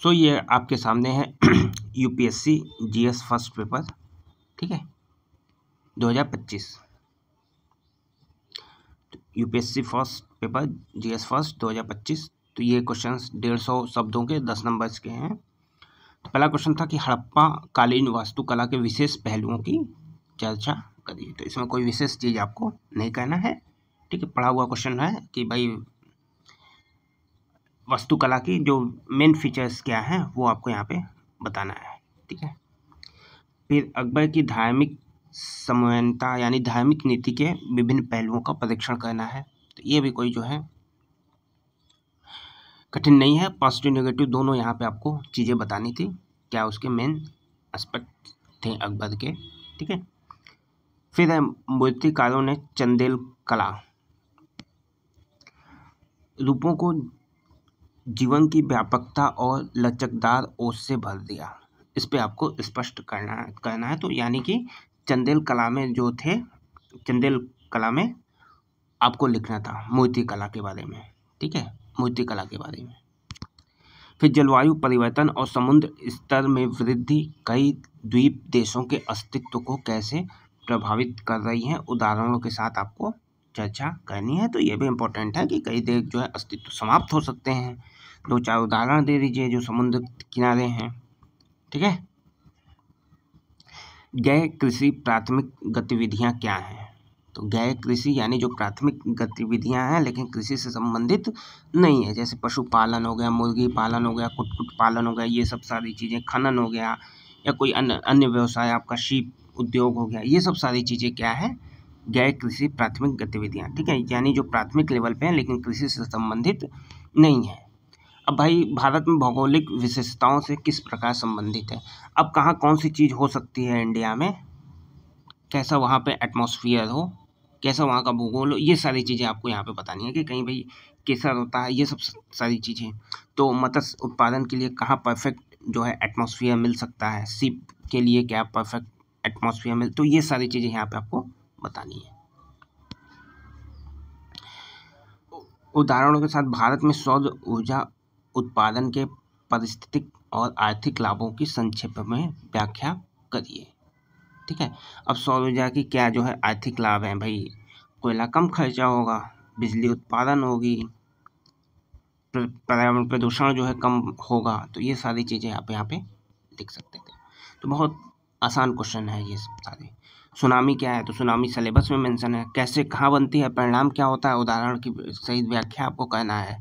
सो ये आपके सामने है यूपीएससी जीएस फर्स्ट पेपर, ठीक है, 2025। UPSC first paper GS first 2025। तो ये क्वेश्चंस 150 शब्दों के 10 नंबर्स के हैं। तो पहला क्वेश्चन था कि हड़प्पा कालीन वास्तुकला के विशेष पहलुओं की चर्चा करिए। तो इसमें कोई विशेष चीज़ आपको नहीं कहना है, ठीक है। पढ़ा हुआ क्वेश्चन है कि भाई वास्तुकला की जो मेन फीचर्स क्या हैं वो आपको यहाँ पे बताना है, ठीक है। फिर अकबर की धार्मिक समन्वयता यानी धार्मिक नीति के विभिन्न पहलुओं का परीक्षण करना है। तो ये भी कोई जो है कठिन नहीं है, पॉजिटिव नेगेटिव दोनों यहाँ पे आपको चीज़ें बतानी थी, क्या उसके मेन एस्पेक्ट थे अकबर के, ठीक है। फिर है मूर्तिकारों ने चंदेल कला रूपों को जीवन की व्यापकता और लचकदार ओस से भर दिया। इस पे आपको स्पष्ट करना है। तो यानी कि चंदेल कला में जो थे, चंदेल कला में आपको लिखना था मूर्ति कला के बारे में, ठीक है, मूर्ति कला के बारे में। फिर जलवायु परिवर्तन और समुद्र स्तर में वृद्धि कई द्वीप देशों के अस्तित्व को कैसे प्रभावित कर रही है, उदाहरणों के साथ आपको चर्चा करनी है। तो ये भी इम्पोर्टेंट है कि कई देश जो है अस्तित्व समाप्त हो सकते हैं। 2-4 उदाहरण दे दीजिए जो समुद्र किनारे हैं, ठीक है। गैर कृषि प्राथमिक गतिविधियां क्या हैं? तो गैर कृषि यानी जो प्राथमिक गतिविधियां हैं लेकिन कृषि से संबंधित नहीं है, जैसे पशुपालन हो गया, मुर्गी पालन हो गया, कुक्कुट पालन हो गया, ये सब सारी चीज़ें, खनन हो गया, या कोई अन्य व्यवसाय आपका शीप उद्योग हो गया, ये सब सारी चीज़ें क्या है, गैर कृषि प्राथमिक गतिविधियां, ठीक है, यानी जो प्राथमिक लेवल पे हैं लेकिन कृषि से संबंधित नहीं है। अब भाई भारत में भौगोलिक विशेषताओं से किस प्रकार संबंधित है? अब कहाँ कौन सी चीज़ हो सकती है इंडिया में, कैसा वहाँ पे एटमॉस्फेयर हो, कैसा वहाँ का भूगोल हो, ये सारी चीज़ें आपको यहाँ पे बतानी है कि कहीं भाई केसर होता है, ये सब सारी चीज़ें। तो मत्स्य उत्पादन के लिए कहाँ परफेक्ट जो है एटमॉस्फेयर मिल सकता है, सीप के लिए क्या परफेक्ट एटमॉस्फेयर मिल, तो ये सारी चीज़ें यहाँ पे आपको बतानी है। उदाहरणों के साथ भारत में सौर ऊर्जा उत्पादन के पारिस्थितिक और आर्थिक लाभों की संक्षेप में व्याख्या करिए, ठीक है। अब सौर ऊर्जा की क्या जो है आर्थिक लाभ हैं भाई, कोयला कम खर्चा होगा, बिजली उत्पादन होगी, पर्यावरण प्रदूषण जो है कम होगा, तो ये सारी चीज़ें आप यहाँ पे लिख सकते थे। तो बहुत आसान क्वेश्चन है ये सब सारे। सुनामी क्या है? तो सुनामी सिलेबस में मेंशन है। कैसे कहाँ बनती है, परिणाम क्या होता है, उदाहरण की सही व्याख्या आपको करना है।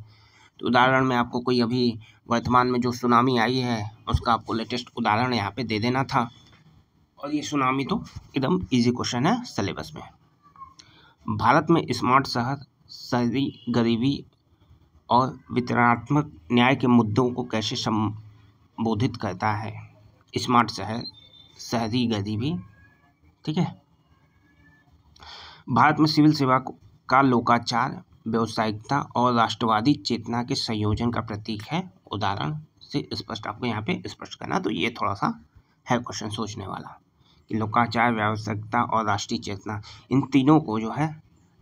तो उदाहरण में आपको कोई अभी वर्तमान में जो सुनामी आई है उसका आपको लेटेस्ट उदाहरण यहाँ पे दे देना था। और ये सुनामी तो एकदम इजी क्वेश्चन है सिलेबस में। भारत में स्मार्ट शहर शहरी गरीबी और वितरणात्मक न्याय के मुद्दों को कैसे संबोधित करता है? स्मार्ट शहर, शहरी गरीबी, ठीक है। भारत में सिविल सेवा का लोकाचार व्यावसायिकता और राष्ट्रवादी चेतना के संयोजन का प्रतीक है। उदाहरण से स्पष्ट आपको यहाँ पे स्पष्ट करना। तो ये थोड़ा सा है क्वेश्चन सोचने वाला कि लोकाचार, व्यावसायिकता और राष्ट्रीय चेतना, इन तीनों को जो है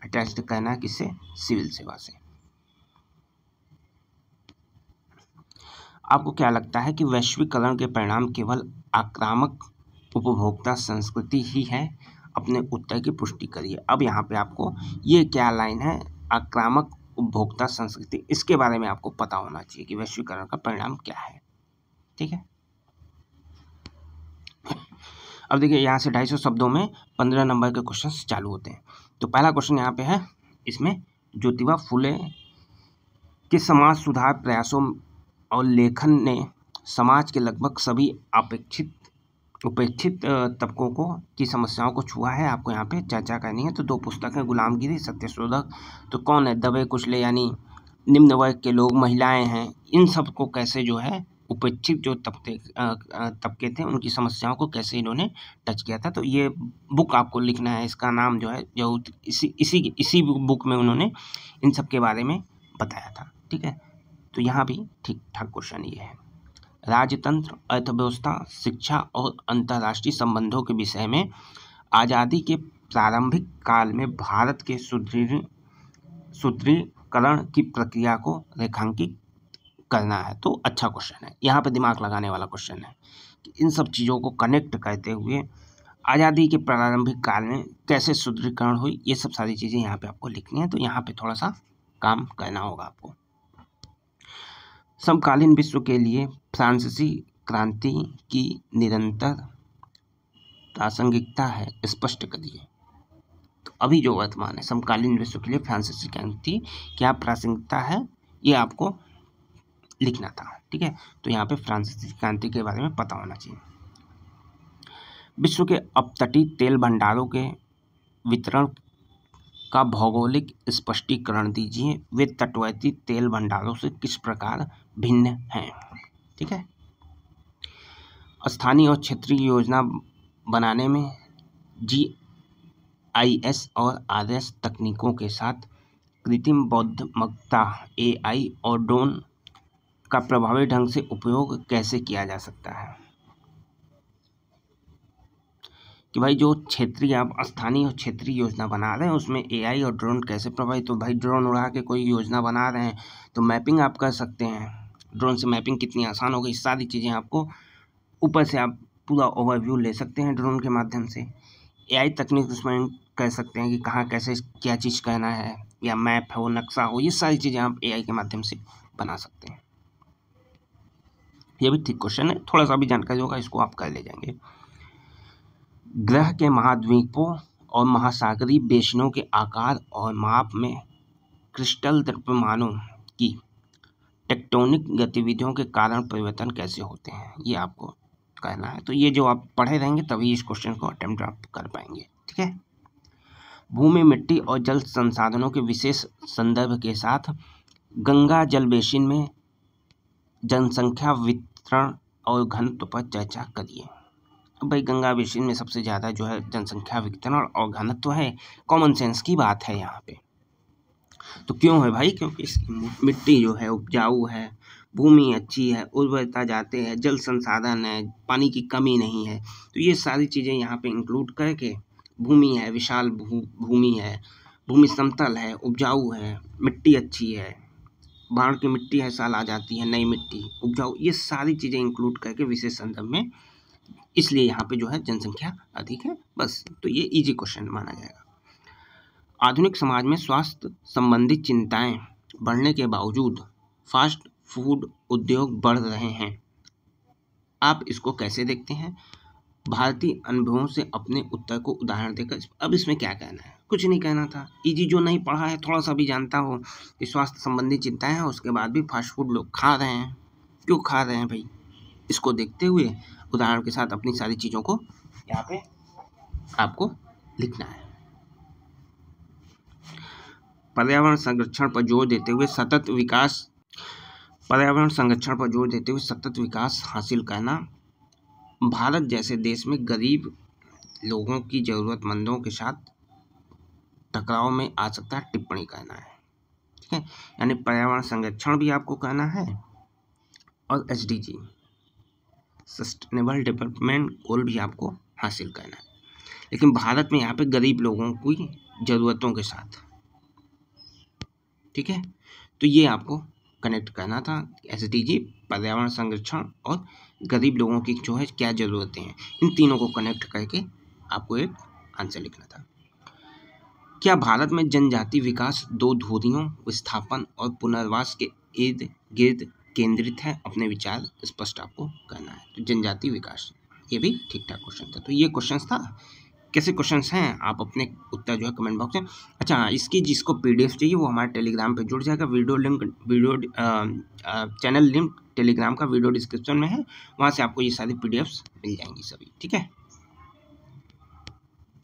अटैच करना है किससे? सिविल सेवा से। आपको क्या लगता है कि वैश्वीकरण के परिणाम केवल आक्रामक उपभोक्ता संस्कृति ही है? अपने उत्तर की पुष्टि करिए। अब यहाँ पे आपको ये क्या लाइन है, आक्रामक उपभोक्ता संस्कृति, इसके बारे में आपको पता होना चाहिए कि वैश्वीकरण का परिणाम क्या है, ठीक है। अब देखिए यहाँ से 250 शब्दों में 15 नंबर के क्वेश्चन चालू होते हैं। तो पहला क्वेश्चन यहाँ पे है, इसमें ज्योतिबा फुले के समाज सुधार प्रयासों और लेखन ने समाज के लगभग सभी उपेक्षित तबकों को की समस्याओं को छुआ है। आपको यहाँ पे चर्चा करनी है। तो 2 पुस्तकें, गुलामगिरी, सत्यशोधक। तो कौन है? दबे कुचले यानी निम्न वर्ग के लोग, महिलाएं हैं, इन सब को कैसे जो है उपेक्षित जो तबके थे उनकी समस्याओं को कैसे इन्होंने टच किया था। तो ये बुक आपको लिखना है, इसका नाम जो है जो इसी बुक में उन्होंने इन सब के बारे में बताया था, ठीक है। तो यहाँ भी ठीक ठाक क्वेश्चन ये है। राजतंत्र, अर्थव्यवस्था, शिक्षा और अंतर्राष्ट्रीय संबंधों के विषय में आज़ादी के प्रारंभिक काल में भारत के सुदृढ़ीकरण की प्रक्रिया को रेखांकित करना है। तो अच्छा क्वेश्चन है, यहाँ पे दिमाग लगाने वाला क्वेश्चन है कि इन सब चीज़ों को कनेक्ट करते हुए आज़ादी के प्रारंभिक काल में कैसे सुदृढ़ीकरण हुई, ये सब सारी चीज़ें यहाँ पे आपको लिखनी है। तो यहाँ पे थोड़ा सा काम करना होगा आपको। समकालीन विश्व के लिए फ्रांसीसी क्रांति की निरंतर प्रासंगिकता है, स्पष्ट करिए। तो अभी जो वर्तमान है समकालीन विश्व के लिए फ्रांसीसी क्रांति क्या प्रासंगिकता है, ये आपको लिखना था। ठीक है, तो यहाँ पे फ्रांसीसी क्रांति के बारे में पता होना चाहिए। विश्व के अपतटीय तेल भंडारों के वितरण का भौगोलिक स्पष्टीकरण दीजिए। वे तटवर्ती तेल भंडारों से किस प्रकार भिन्न हैं। ठीक है, स्थानीय और क्षेत्रीय योजना बनाने में GIS और RS तकनीकों के साथ कृत्रिम बुद्धिमत्ता AI और ड्रोन का प्रभावी ढंग से उपयोग कैसे किया जा सकता है। कि भाई जो क्षेत्रीय आप स्थानीय और क्षेत्रीय योजना बना रहे हैं उसमें AI और ड्रोन कैसे प्रभावित। तो भाई ड्रोन उड़ा के कोई योजना बना रहे हैं तो मैपिंग आप कर सकते हैं। ड्रोन से मैपिंग कितनी आसान हो गई, सारी चीज़ें आपको ऊपर से आप पूरा ओवरव्यू ले सकते हैं ड्रोन के माध्यम से। AI तकनीक उसमें कर सकते हैं कि कहाँ कैसे क्या चीज़ करना है, या मैप हो, नक्शा हो, ये सारी चीज़ें आप AI के माध्यम से बना सकते हैं। ये भी ठीक क्वेश्चन है, थोड़ा सा भी जानकारी होगा इसको आप कर ले जाएंगे। ग्रह के महाद्वीपों और महासागरीय बेसिनों के आकार और माप में क्रिस्टल द्रव्यमानों की टेक्टोनिक गतिविधियों के कारण परिवर्तन कैसे होते हैं, ये आपको कहना है। तो ये जो आप पढ़े रहेंगे तभी इस क्वेश्चन को अटेम्प्ट आप कर पाएंगे। ठीक है, भूमि, मिट्टी और जल संसाधनों के विशेष संदर्भ के साथ गंगा जल बेसिन में जनसंख्या वितरण और घनत्व पर चर्चा करिए। भाई गंगा बेसिन में सबसे ज़्यादा जो है जनसंख्या वितरण और घनत्व है, कॉमन सेंस की बात है यहाँ पे। तो क्यों है भाई, क्योंकि इसकी मिट्टी जो है उपजाऊ है, भूमि अच्छी है, उर्वरता जाते हैं, जल संसाधन है, पानी की कमी नहीं है। तो ये सारी चीज़ें यहाँ पे इंक्लूड करके भूमि है, विशाल भूमि है, भूमि समतल है, उपजाऊ है, मिट्टी अच्छी है, बाढ़ की मिट्टी हर साल आ जाती है, नई मिट्टी उपजाऊ, ये सारी चीज़ें इंक्लूड करके विशेष संदर्भ में, इसलिए यहाँ पे जो है जनसंख्या अधिक है। बस, तो ये इजी क्वेश्चन माना जाएगा। आधुनिक समाज में स्वास्थ्य संबंधी चिंताएं बढ़ने के बावजूद फास्ट फूड उद्योग बढ़ रहे हैं, आप इसको कैसे देखते हैं। भारतीय अनुभवों से अपने उत्तर को उदाहरण देकर। अब इसमें क्या कहना है, कुछ नहीं कहना था। इजी जो नहीं पढ़ा है, थोड़ा सा भी जानता हो कि स्वास्थ्य संबंधी चिंताएं हैं, उसके बाद भी फास्ट फूड लोग खा रहे हैं, क्यों खा रहे हैं भाई, इसको देखते हुए उदाहरण के साथ अपनी सारी चीज़ों को यहाँ पे आपको लिखना है। पर्यावरण संरक्षण पर जोर देते हुए सतत विकास हासिल करना भारत जैसे देश में गरीब लोगों की ज़रूरतमंदों के साथ टकराव में आ सकता है, टिप्पणी करना है। ठीक है, यानी पर्यावरण संरक्षण भी आपको करना है और SDG सस्टेनेबल डेवलपमेंट गोल भी आपको हासिल करना है, लेकिन भारत में यहाँ पे गरीब लोगों की ज़रूरतों के साथ। ठीक है, तो ये आपको कनेक्ट करना था। SDG, पर्यावरण संरक्षण और गरीब लोगों की जो है क्या ज़रूरतें हैं, इन तीनों को कनेक्ट करके आपको एक आंसर लिखना था। क्या भारत में जनजाति विकास दो धुरियों विस्थापन और पुनर्वास के इर्द गिर्द केंद्रित है, अपने विचार स्पष्ट आपको करना है। तो जनजाति विकास, ये भी ठीक ठाक क्वेश्चन था। तो ये क्वेश्चन था, कैसे क्वेश्चंस हैं आप अपने उत्तर जो है कमेंट बॉक्स में। अच्छा, इसकी जिसको PDF चाहिए वो हमारे टेलीग्राम पे जुड़ जाएगा। चैनल लिंक टेलीग्राम का वीडियो डिस्क्रिप्शन में है, वहाँ से आपको ये सारी PDFs मिल जाएंगी सभी। ठीक है।